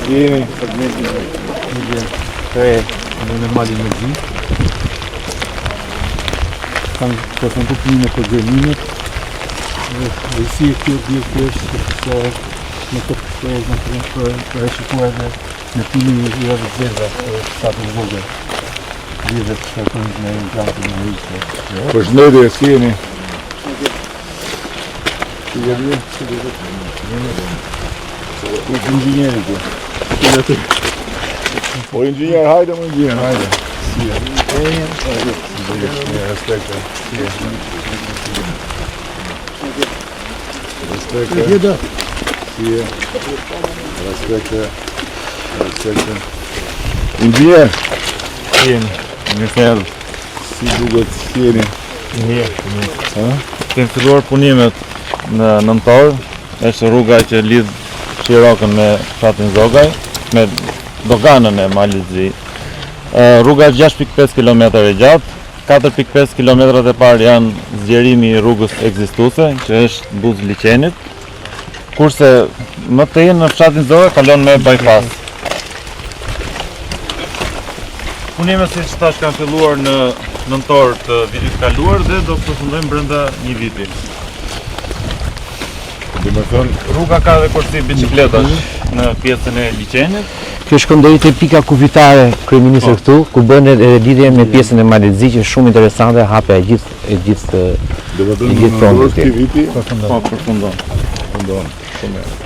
jeni segmentin e normali energji. Kanë përfundu punën e programimit. Dhe si e kjo objekt është se në këtë shpezë për e shikuar edhe në timin e jurave zeza për shtatë në vogël. Lidhe të shkaktojnë me implantin në rishtë. Përshëndetje, si jeni? Si jeni? Ku është inxinjeri tu? Po inxinjer, hajde më inxinjer, hajde. Si jeni? Respekte. Respekte. Respekte. Si je? Respekte. Respekte. Inxinjer. Si jeni? Një fjallë. Si duket, si jeni? Mirë. Kemi filluar punimet në nëntor, është rruga që lidh Shirokën me fshatin Zogaj, me doganën e malit Zi. Rruga është 6.5 km e gjatë, 4.5 km e parë janë zgjerimi i rrugës ekzistuese, që është Buz Liçenit, kurse më tej në fshatin Zogaj kalon me bypass. Punimet siç thash kanë filluar në nëntor të vitit kaluar dhe do përfundojmë brenda një viti. Dhe me thënë, Rruga ka dhe korsi bicikletash në pjesën e Liçenit. Kjo shkon deri te pika kufitare kryeministër këtu, ku bën edhe lidhje me pjesën e Malit Zi, që është shumë interesante, hape e gjithë dhe me I gjithë thënë, frontit në është tjerë. këti viti, Po, përfundon. fundon. Shumë mirë.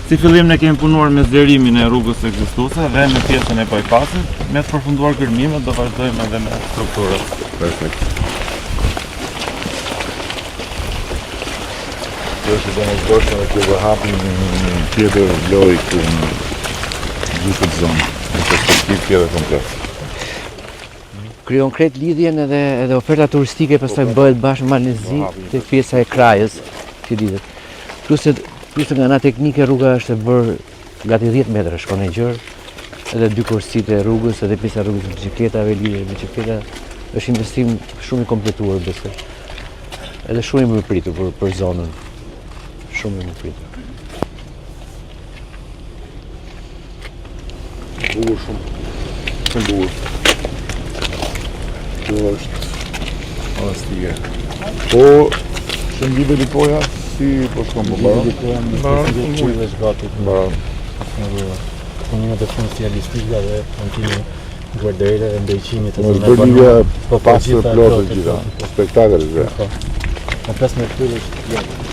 Si fillim ne kemi punuar me zgjerimin e rrugës ekzistuese dhe me pjesën e bypassit, me të përfunduar kërmimet do vazhdojmë edhe me strukturët. Perfekt. Kjo është do në zdoshme dhe kjo dhe hapin një tjetër loj këtu në gjithë këtë zonë, në perspektiv tjetër komplet. Krijon krejt lidhjen edhe oferta turistike pastaj bëhet bashkë me Malit Zi te pjesa e krajës që lidhet. Plus nga ana teknike rruga është e bërë gati 10 metra shkon e gjerë, edhe dy korsitë e rrugës, edhe pjesa e rrugës me bicikletave, lidhje me bicikleta, është investim shumë i kompletuar besoj. Edhe shumë i mirëpritur për zonën. Shumë i mirëpritur. Bukur shumë. Shumë bukur. Kjo është fantastike. Po, shëngive Likoja, si po shkon po baron? Baron. Punimet e funksionalistike dhe kontinu guarderele dhe ndërqimit të Mos bërë lidhja pasër plotë të gjitha. Spektakël është. Në 15 është